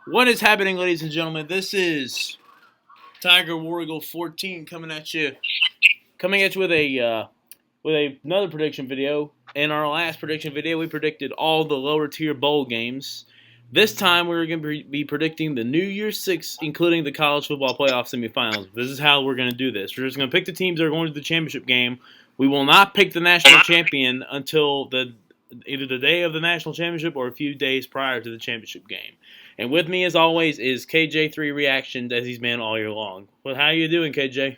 What is happening, ladies and gentlemen? This is Tiger War Eagle 14 coming at you with another prediction video. In our last prediction video, we predicted all the lower tier bowl games. This time, we're going to be predicting the New Year's Six, including the college football playoff semifinals. This is how we're going to do this. We're just going to pick the teams that are going to the championship game. We will not pick the national champion until either the day of the national championship or a few days prior to the championship game. And with me, as always, is KJ3 Reactions, as he's been all year long. Well, how are you doing, KJ?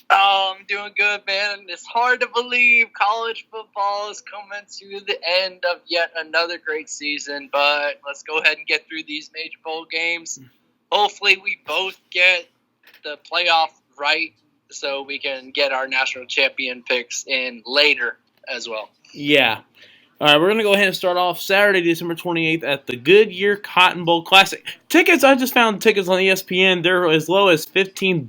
Oh, I'm doing good, man. It's hard to believe college football is coming to the end of yet another great season, but let's go ahead and get through these major bowl games. Hopefully we both get the playoff right so we can get our national champion picks in later as well. Yeah. All right, we're going to go ahead and start off Saturday, December 28th at the Goodyear Cotton Bowl Classic. Tickets, I just found tickets on ESPN. They're as low as $15.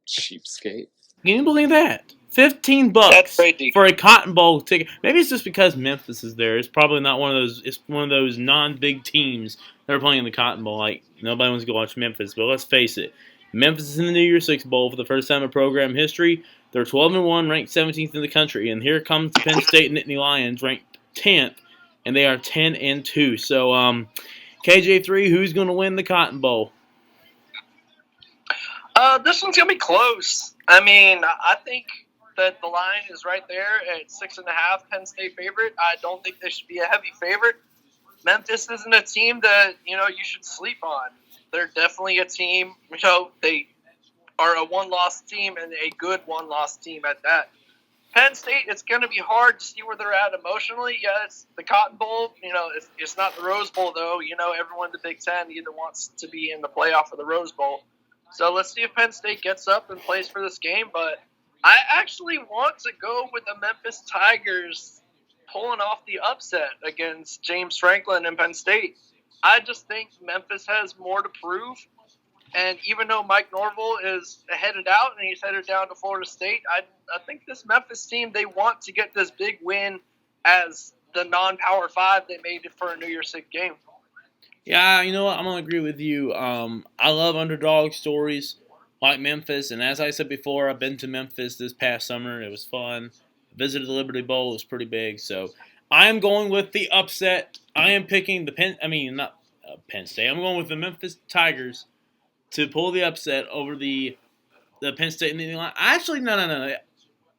Cheapskate. Can you believe that? $15 for a Cotton Bowl ticket. Maybe it's just because Memphis is there. It's probably not one of those. It's one of those non-big teams that are playing in the Cotton Bowl. Like, nobody wants to go watch Memphis. But let's face it, Memphis is in the New Year's Six Bowl for the first time in program history. They're 12-1, ranked 17th in the country, and here comes the Penn State Nittany Lions, ranked 10th, and they are 10-2. So, KJ3, who's going to win the Cotton Bowl? This one's going to be close. I mean, I think that the line is right there at 6.5, Penn State favorite. I don't think they should be a heavy favorite. Memphis isn't a team that, you should sleep on. They're definitely a team, they are a one-loss team and a good one-loss team at that. Penn State, it's going to be hard to see where they're at emotionally. Yeah, it's the Cotton Bowl. It's not the Rose Bowl, though. Everyone in the Big Ten either wants to be in the playoff or the Rose Bowl. So let's see if Penn State gets up and plays for this game. But I actually want to go with the Memphis Tigers pulling off the upset against James Franklin and Penn State. I just think Memphis has more to prove. And even though Mike Norvell is headed out and he's headed down to Florida State, I think this Memphis team, they want to get this big win as the non-Power 5 they made it for a New Year's Six game. Yeah, you know what? I'm going to agree with you. I love underdog stories like Memphis. And as I said before, I've been to Memphis this past summer. It was fun. Visited the Liberty Bowl. It was pretty big. So I am going with the upset. I am picking Penn State. I'm going with the Memphis Tigers to pull the upset over the Penn State and the line. Actually, no.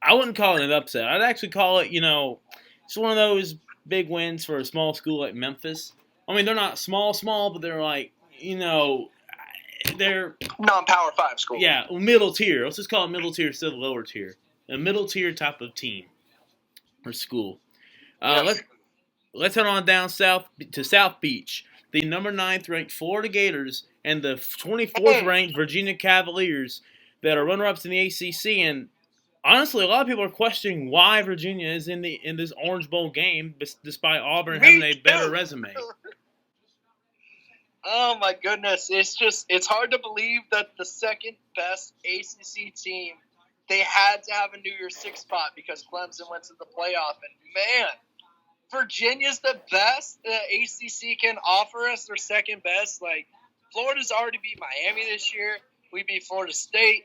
I wouldn't call it an upset. I'd actually call it, it's one of those big wins for a small school like Memphis. I mean, they're not small, but they're like, they're non-Power 5 school. Yeah, middle tier. Let's just call it middle tier instead of lower tier. A middle tier type of team or school. Yes. Let's head on down south to South Beach. The number 9th ranked Florida Gators and the 24th ranked Virginia Cavaliers that are runner-ups in the ACC. And honestly, a lot of people are questioning why Virginia is in this Orange Bowl game despite Auburn having a better resume. Oh my goodness. It's hard to believe that the second best ACC team, they had to have a New Year's Six spot because Clemson went to the playoff. And man, Virginia's the best the ACC can offer us. Their second best. Like, Florida's already beat Miami this year. We beat Florida State.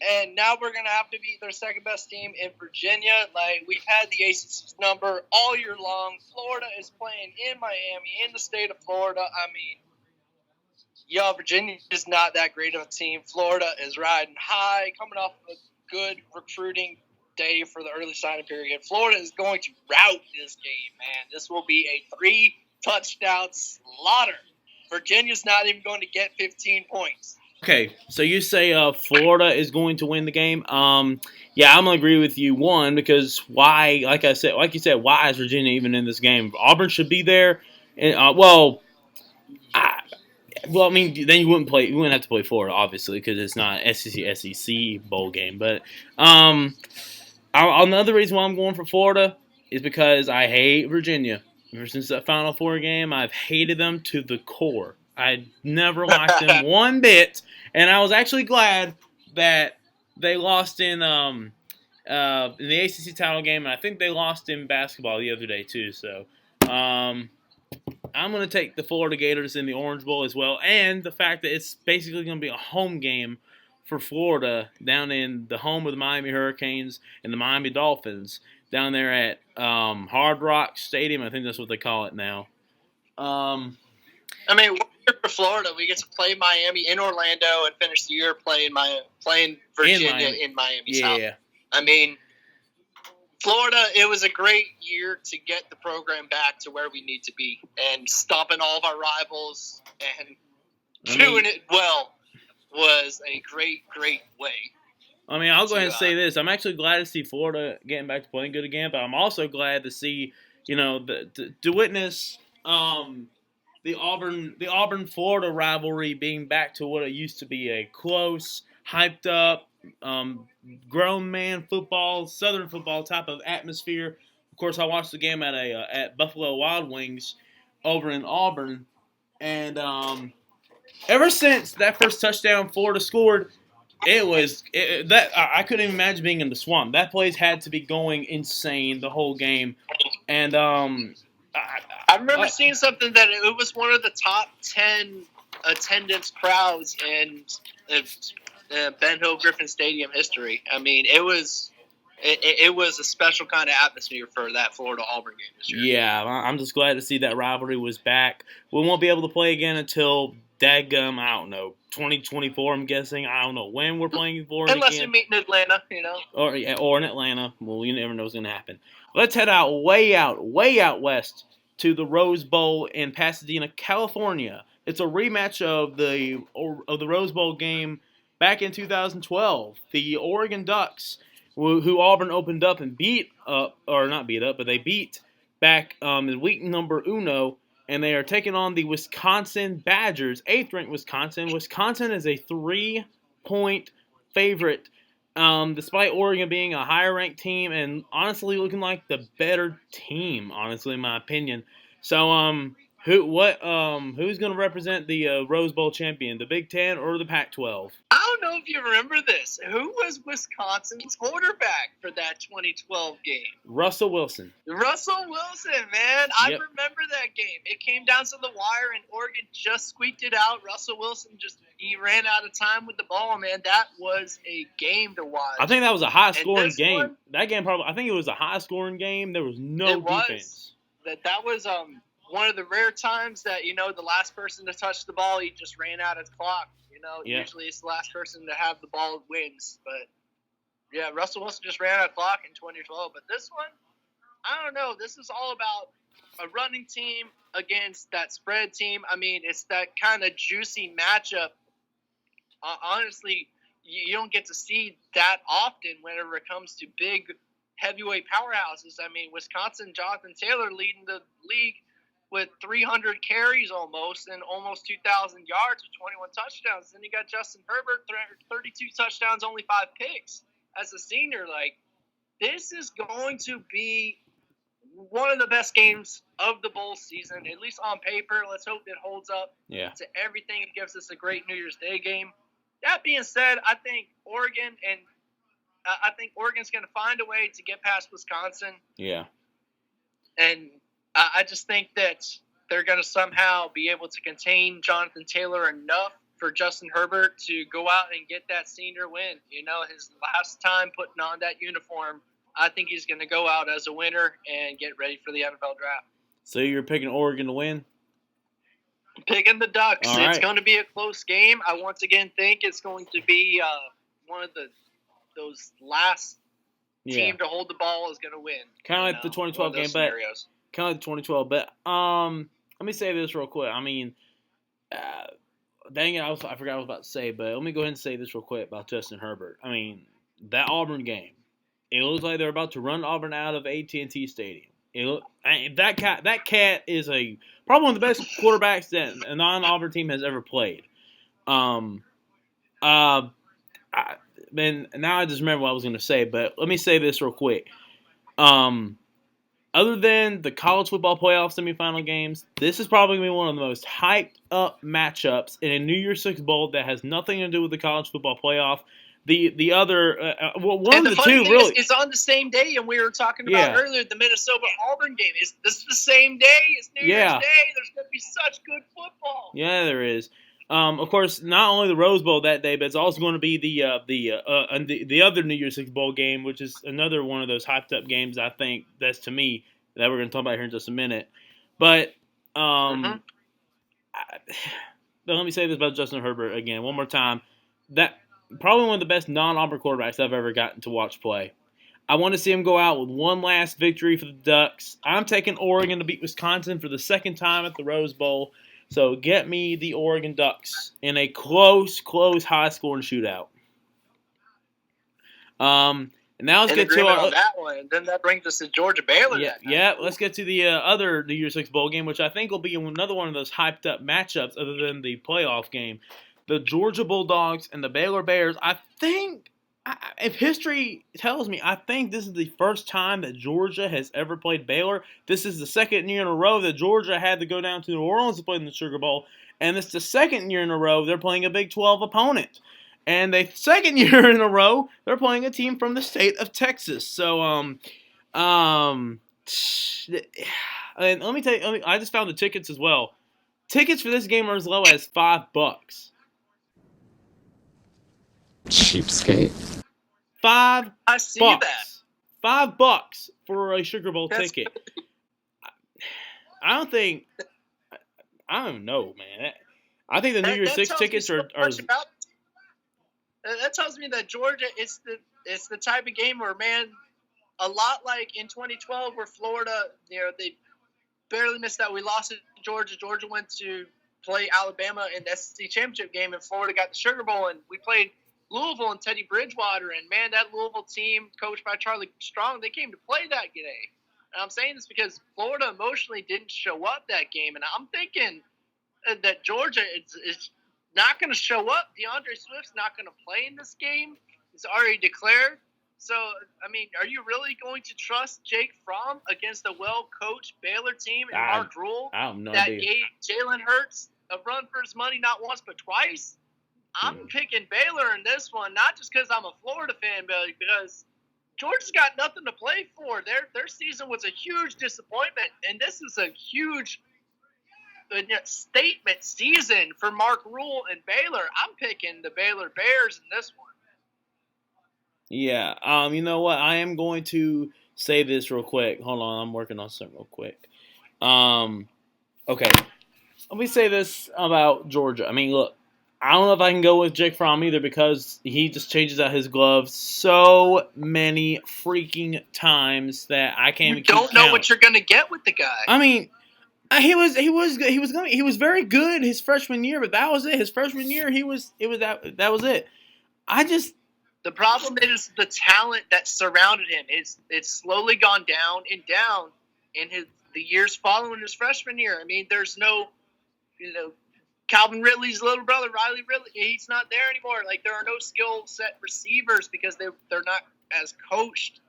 And now we're going to have to beat their second best team in Virginia. Like, we've had the ACC's number all year long. Florida is playing in Miami, in the state of Florida. I mean, Virginia is not that great of a team. Florida is riding high, coming off of a good recruiting day for the early signing period. Florida is going to rout this game, man. This will be a 3-touchdown slaughter. Virginia's not even going to get 15 points. Okay, so you say Florida is going to win the game. Yeah, I'm gonna agree with you. One, because why? Like you said, why is Virginia even in this game? Auburn should be there. And I mean, then you wouldn't have to play Florida, obviously, because it's not SEC bowl game. But another reason why I'm going for Florida is because I hate Virginia. Ever since that Final Four game, I've hated them to the core. I never liked them one bit, and I was actually glad that they lost in the ACC title game, and I think they lost in basketball the other day too. So, I'm going to take the Florida Gators in the Orange Bowl as well, and the fact that it's basically going to be a home game for Florida down in the home of the Miami Hurricanes and the Miami Dolphins down there at Hard Rock Stadium. I think that's what they call it now. I mean, for Florida, we get to play Miami in Orlando and finish the year playing Virginia in Miami's house. Yeah. I mean, Florida, it was a great year to get the program back to where we need to be and stopping all of our rivals and doing it well was a great, great way. I mean, I'll go ahead and say this. I'm actually glad to see Florida getting back to playing good again, but I'm also glad to see, to witness the Auburn-Florida rivalry being back to what it used to be, a close, hyped up, grown man football, Southern football type of atmosphere. Of course, I watched the game at Buffalo Wild Wings over in Auburn, and ever since that first touchdown Florida scored, I couldn't even imagine being in the swamp. That place had to be going insane the whole game, and I remember seeing something that it was one of the top 10 attendance crowds in Ben Hill Griffin Stadium history. I mean, it was a special kind of atmosphere for that Florida Auburn game this year. Yeah, I'm just glad to see that rivalry was back. We won't be able to play again until dadgum, I don't know, 2024. I'm guessing. I don't know when we're playing for it unless again. we meet in Atlanta, or in Atlanta. Well, you never know what's going to happen. Let's head way out west to the Rose Bowl in Pasadena, California. It's a rematch of the Rose Bowl game back in 2012. The Oregon Ducks, who Auburn opened up and beat back in week number uno, and they are taking on the Wisconsin Badgers, 8th-ranked Wisconsin. Wisconsin is a 3-point favorite, despite Oregon being a higher-ranked team and honestly looking like the better team, honestly, in my opinion. So, who's going to represent the Rose Bowl champion, the Big Ten or the Pac-12? I don't know if you remember this. Who was Wisconsin's quarterback for that 2012 game? Russell Wilson. Russell Wilson, man. I remember that game. It came down to the wire, and Oregon just squeaked it out. Russell Wilson he ran out of time with the ball, man. That was a game to watch. I think that was a high-scoring game. That game I think it was a high-scoring game. There was no defense. That was one of the rare times that, the last person to touch the ball, he just ran out of clock. Usually it's the last person to have the ball wins. But, yeah, Russell Wilson just ran out of clock in 2012. But this one, I don't know. This is all about a running team against that spread team. I mean, it's that kind of juicy matchup. Honestly, you don't get to see that often whenever it comes to big heavyweight powerhouses. I mean, Wisconsin, Jonathan Taylor leading the league with 300 carries almost and almost 2,000 yards with 21 touchdowns. Then you got Justin Herbert, 32 touchdowns, only 5 picks as a senior. Like, this is going to be one of the best games of the bowl season, at least on paper. Let's hope it holds up to everything. It gives us a great New Year's Day game. That being said, I think Oregon's going to find a way to get past Wisconsin. Yeah. And I just think that they're going to somehow be able to contain Jonathan Taylor enough for Justin Herbert to go out and get that senior win. His last time putting on that uniform, I think he's going to go out as a winner and get ready for the NFL draft. So you're picking Oregon to win? Picking the Ducks. All right. It's going to be a close game. I once again think it's going to be one of those last team to hold the ball is going to win. Kind of like the 2012 game, but kind of like the 2012. But let me say this real quick. I mean, dang it, I forgot what I was about to say, but let me go ahead and say this real quick about Justin Herbert. I mean, that Auburn game, it looks like they're about to run Auburn out of AT&T Stadium. That cat is probably one of the best quarterbacks that a non-Auburn team has ever played. Now I just remember what I was going to say, but let me say this real quick. Other than the college football playoff semifinal games, this is probably going to be one of the most hyped up matchups in a New Year's Six bowl that has nothing to do with the college football playoff. The other one of the two really. It's on the same day, and we were talking about earlier the Minnesota Auburn game. This is the same day. It's New Year's Day. There's going to such good football. Yeah, there is. Of course, not only the Rose Bowl that day, but it's also going to be the other New Year's Six bowl game, which is another one of those hyped up games. I think that's to me that we're going to talk about here in just a minute. But but let me say this about Justin Herbert again one more time. That probably one of the best non-Auburn quarterbacks I've ever gotten to watch play. I want to see him go out with one last victory for the Ducks. I'm taking Oregon to beat Wisconsin for the second time at the Rose Bowl. So get me the Oregon Ducks in a close, high-scoring shootout. And now let's get to on that one. And then that brings us to Georgia Baylor. Yeah. Let's get to the other New Year's Six bowl game, which I think will be another one of those hyped-up matchups, other than the playoff game. The Georgia Bulldogs and the Baylor Bears. I think, if history tells me, I think this is the first time that Georgia has ever played Baylor. This is the second year in a row that Georgia had to go down to New Orleans to play in the Sugar Bowl. And it's the second year in a row they're playing a Big 12 opponent. And the second year in a row they're playing a team from the state of Texas. So, and let me tell you, I just found the tickets as well. Tickets for this game are as low as $5. Cheapskate. $5. I see that. $5 for a Sugar Bowl ticket. I don't know, man. I think the New Year's Six tickets are. That tells me that Georgia it's the type of game where, man, a lot like in 2012 where Florida, they barely missed out. We lost to Georgia. Georgia went to play Alabama in the SEC championship game, and Florida got the Sugar Bowl, and we played Louisville and Teddy Bridgewater, and man, that Louisville team coached by Charlie Strong, they came to play that day. And I'm saying this because Florida emotionally didn't show up that game, and I'm thinking that Georgia is not going to show up. DeAndre Swift's not going to play in this game. It's already declared. So, I mean, are you really going to trust Jake Fromm against a well-coached Baylor team and Mark Rule that gave Jalen Hurts a run for his money not once but twice? I'm picking Baylor in this one, not just because I'm a Florida fan, but because Georgia's got nothing to play for. Their season was a huge disappointment, and this is a huge statement season for Mark Rule and Baylor. I'm picking the Baylor Bears in this one. Yeah, you know what? I am going to say this real quick. Hold on, I'm working on something real quick. Okay, let me say this about Georgia. I mean, look, I don't know if I can go with Jake Fromm either because he just changes out his gloves so many freaking times that I can't even keep count. You don't know what you're going to get with the guy. I mean, he was very good his freshman year, but that was it. His freshman year, that was it. The problem is the talent that surrounded him. It's slowly gone down in the years following his freshman year. I mean, there's no, Calvin Ridley's little brother, Riley Ridley, he's not there anymore. Like, there are no skill set receivers because they're not as coached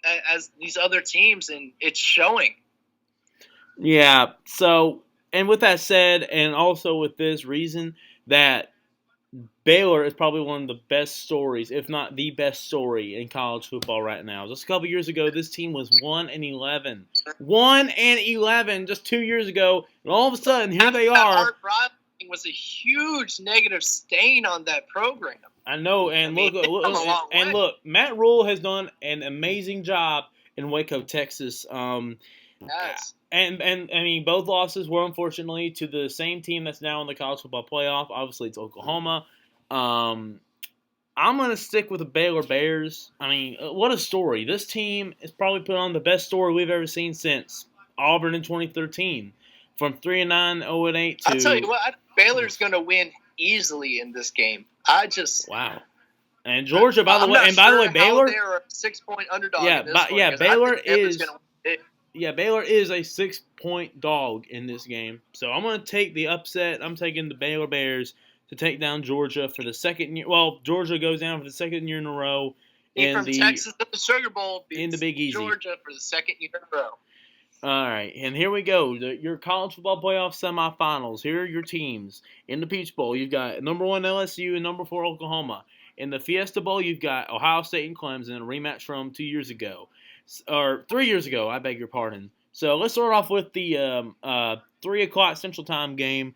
as these other teams, and it's showing. Yeah, so, and with that said, and also with this reason that Baylor is probably one of the best stories, if not the best story in college football right now. Just a couple years ago, this team was 1-11. 1-11 just 2 years ago, and all of a sudden, here they are. Art Bryant was a huge negative stain on that program. I know, and look, Matt Rule has done an amazing job in Waco, Texas. Yes. And I mean, both losses were unfortunately to the same team that's now in the college football playoff. Obviously, it's Oklahoma. I'm going to stick with the Baylor Bears. I mean, what a story. This team is probably put on the best story we've ever seen since Auburn in 2013. From 3-9, 0-8 to... I'll tell you what, Baylor's going to win easily in this game. Wow. And Georgia, by the way, Baylor... They're a 6-point underdog Baylor is... Yeah, Baylor is a 6-point dog in this game. So I'm going to take the upset. I'm taking the Baylor Bears to take down Georgia for the second year. Well, Georgia goes down for the second year in a row. Texas at the Sugar Bowl in the Big Easy. Georgia for the second year in a row. All right, and here we go. Your college football playoff semifinals. Here are your teams. In the Peach Bowl, you've got number 1 LSU and number 4 Oklahoma. In the Fiesta Bowl, you've got Ohio State and Clemson, a rematch from 2 years ago. Or 3 years ago, I beg your pardon. So let's start off with the 3 o'clock Central Time game.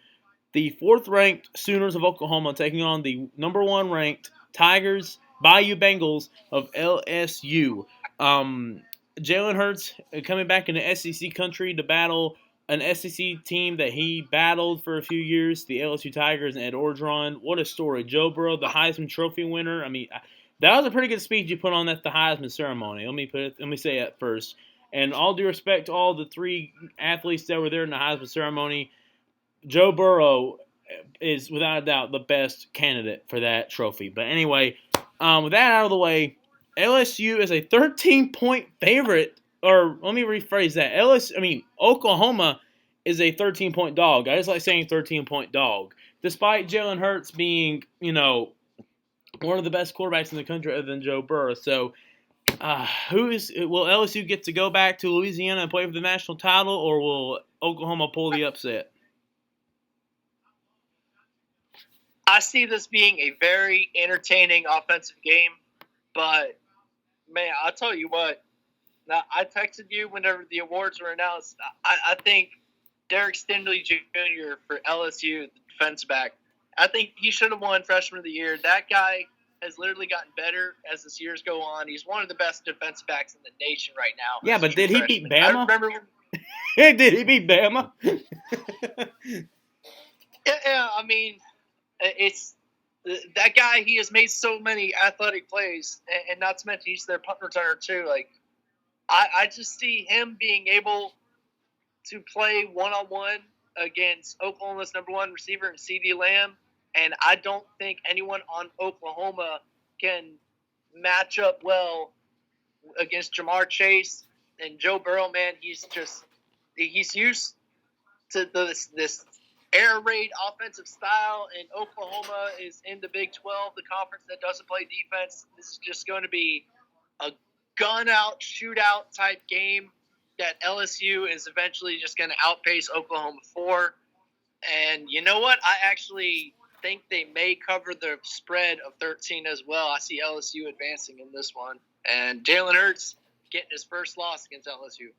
The 4th-ranked Sooners of Oklahoma taking on the number 1-ranked Tigers Bayou Bengals of LSU. Jalen Hurts coming back into SEC country to battle an SEC team that he battled for a few years, the LSU Tigers and Ed Orgeron. What a story. Joe Burrow, the Heisman Trophy winner. I mean, that was a pretty good speech you put on at the Heisman ceremony. Let me say that first. And all due respect to all the 3 athletes that were there in the Heisman ceremony, Joe Burrow is without a doubt the best candidate for that trophy. But anyway, with that out of the way, LSU is a 13-point favorite. Or let me rephrase that. Oklahoma is a 13-point dog. I just like saying 13-point dog. Despite Jalen Hurts being, one of the best quarterbacks in the country other than Joe Burrow. So, will LSU get to go back to Louisiana and play for the national title, or will Oklahoma pull the upset? I see this being a very entertaining offensive game, but, man, I'll tell you what. Now, I texted you whenever the awards were announced. I think Derek Stingley Jr. for LSU, the defensive back, I think he should have won Freshman of the Year. That guy has literally gotten better as the years go on. He's one of the best defensive backs in the nation right now. Yeah, but did he beat Bama? I remember did he beat Bama? Yeah, I mean, it's that guy. He has made so many athletic plays, and not to mention he's their punt returner too. Like, I just see him being able to play one-on-one against Oklahoma's number 1 receiver and CeeDee Lamb, and I don't think anyone on Oklahoma can match up well against Jamar Chase and Joe Burrow. Man, he's used to this air raid offensive style, and Oklahoma is in the Big 12, the conference that doesn't play defense. This is just going to be a gun-out, shootout type game that LSU is eventually just going to outpace Oklahoma for. And you know what? I actually think they may cover the spread of 13 as well. I see LSU advancing in this one. And Jalen Hurts getting his first loss against LSU.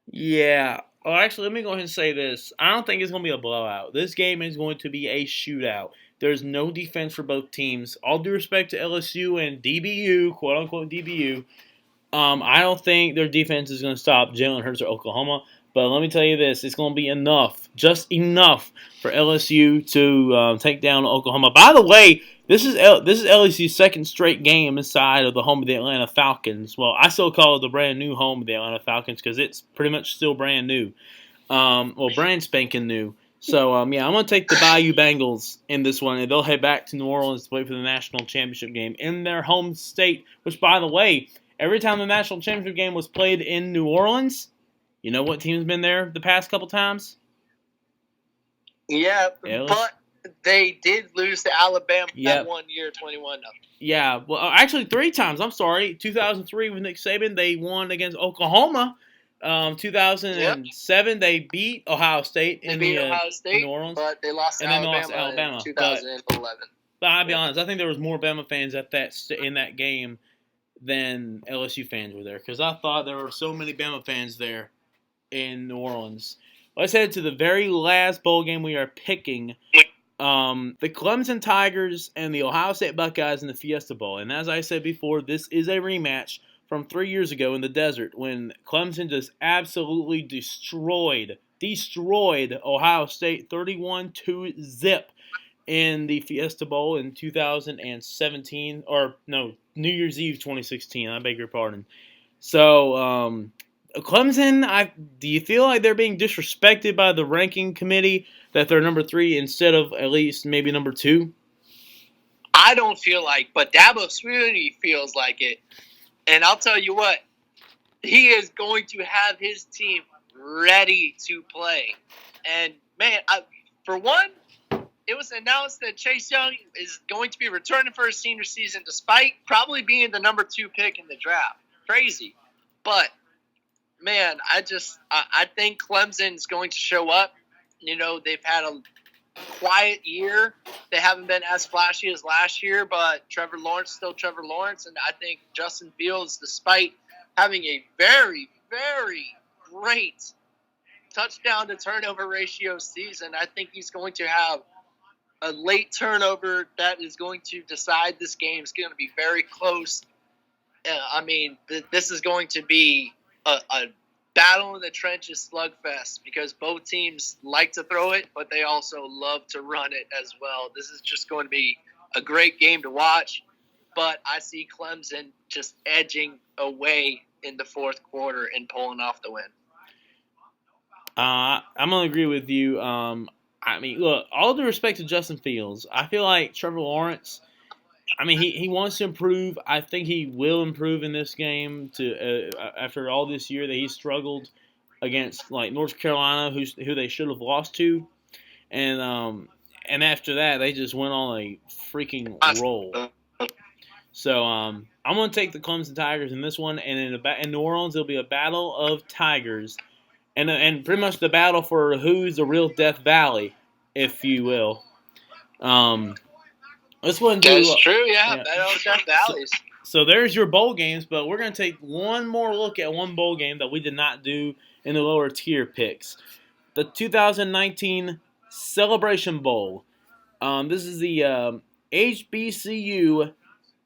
Yeah. Well, actually, let me go ahead and say this. I don't think it's going to be a blowout. This game is going to be a shootout. There's no defense for both teams. All due respect to LSU and DBU, quote-unquote DBU, I don't think their defense is going to stop Jalen Hurts or Oklahoma. But let me tell you this. It's going to be enough, just enough, for LSU to take down Oklahoma. By the way, this is LSU's second straight game inside of the home of the Atlanta Falcons. Well, I still call it the brand new home of the Atlanta Falcons because it's pretty much still brand new. Brand spanking new. So, I'm going to take the Bayou Bengals in this one, and they'll head back to New Orleans to play for the national championship game in their home state, which, by the way, every time the national championship game was played in New Orleans, you know what team's been there the past couple times? Yeah, but they did lose to Alabama that 1 year, 21-0. Yeah, well, actually 3 times. I'm sorry. 2003 with Nick Saban, they won against Oklahoma. 2007, they beat Ohio State in New Orleans, but they lost to Alabama in 2011. But I'll be honest, I think there was more Bama fans in that game than LSU fans were there because I thought there were so many Bama fans there in New Orleans. Let's head to the very last bowl game we are picking. The Clemson Tigers and the Ohio State Buckeyes in the Fiesta Bowl. And as I said before, this is a rematch from 3 years ago in the desert when Clemson just absolutely destroyed Ohio State 31-0 in the Fiesta Bowl in 2017, or no, New Year's Eve 2016. I beg your pardon. So, Clemson, do you feel like they're being disrespected by the ranking committee that they're number 3 instead of at least maybe number 2? I don't feel like, but Dabo Swinney feels like it. And I'll tell you what, he is going to have his team ready to play. And, man, for one, it was announced that Chase Young is going to be returning for his senior season despite probably being the number 2 pick in the draft. Crazy. But, man, I think Clemson's going to show up. You know, they've had a quiet year. They haven't been as flashy as last year, but Trevor Lawrence still Trevor Lawrence. And I think Justin Fields, despite having a very, very great touchdown to turnover ratio season. I think he's going to have a late turnover that is going to decide this game. It's going to be very close. This is going to be a battle in the trenches slugfest because both teams like to throw it, but they also love to run it as well. This is just going to be a great game to watch, but I see Clemson just edging away in the fourth quarter and pulling off the win. I'm going to agree with you. Look, all due respect to Justin Fields, I feel like Trevor Lawrence, he wants to improve. I think he will improve in this game after all this year that he struggled against like North Carolina, who they should have lost to, and after that they just went on a freaking roll. So I'm going to take the Clemson Tigers in this one, and in New Orleans it'll be a battle of Tigers, and pretty much the battle for who's the real Death Valley, if you will. Let's go and do. That's true, yeah. Battle of Death Valleys. So there's your bowl games, but we're going to take one more look at one bowl game that we did not do in the lower tier picks. The 2019 Celebration Bowl. This is the HBCU,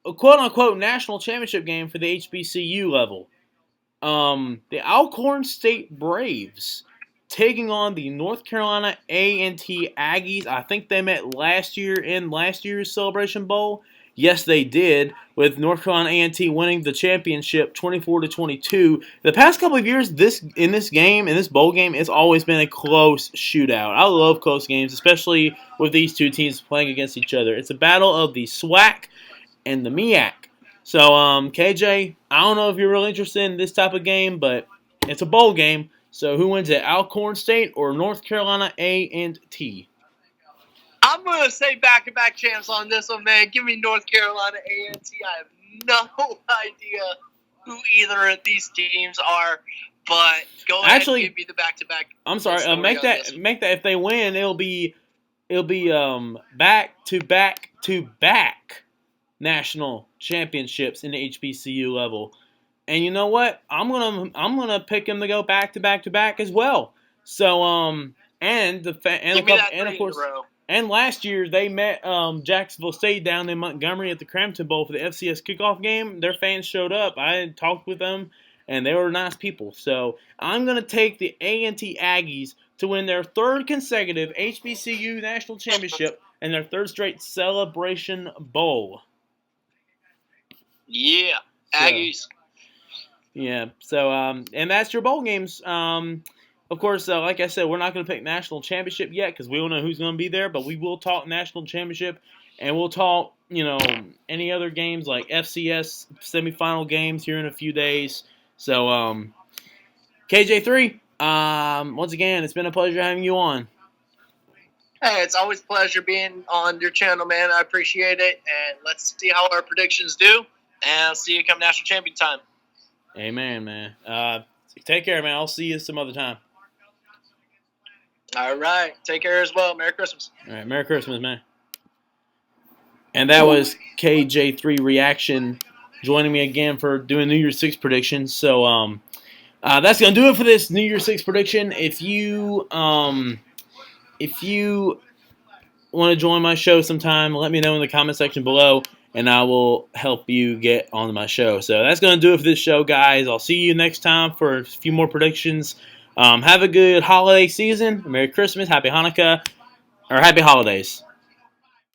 quote-unquote, national championship game for the HBCU level. The Alcorn State Braves taking on the North Carolina A&T Aggies. I think they met last year in last year's Celebration Bowl. Yes, they did, with North Carolina A&T winning the championship 24-22. The past couple of years, this bowl game, it's always been a close shootout. I love close games, especially with these two teams playing against each other. It's a battle of the SWAC and the MEAC. So, KJ, I don't know if you're really interested in this type of game, but it's a bowl game. So, who wins it, Alcorn State or North Carolina A&T? I'm going to say back-to-back champs on this one, man. Give me North Carolina A&T. I have no idea who either of these teams are, but go ahead and give me the back-to-back. I'm sorry. Make that if they win, it'll be back-to-back national championships in the HBCU level. And you know what? I'm gonna pick them to go back-to-back as well. So and of course. And last year, they met Jacksonville State down in Montgomery at the Crampton Bowl for the FCS kickoff game. Their fans showed up. I talked with them, and they were nice people. So I'm going to take the A&T Aggies to win their third consecutive HBCU National Championship and their third straight Celebration Bowl. Yeah, Aggies. So and that's your bowl games. Of course, like I said, we're not going to pick national championship yet because we don't know who's going to be there, but we will talk national championship, and we'll talk, any other games like FCS semifinal games here in a few days. So, KJ3, once again, it's been a pleasure having you on. Hey, it's always a pleasure being on your channel, man. I appreciate it, and let's see how our predictions do, and I'll see you come national champion time. Amen, man. Take care, man. I'll see you some other time. All right. Take care as well. Merry Christmas. All right. Merry Christmas, man. And that was KJ3 Reaction joining me again for doing New Year's 6 predictions. So that's going to do it for this New Year's 6 prediction. If you want to join my show sometime, let me know in the comment section below, and I will help you get on my show. So that's going to do it for this show, guys. I'll see you next time for a few more predictions. Have a good holiday season. Merry Christmas, Happy Hanukkah, or Happy Holidays.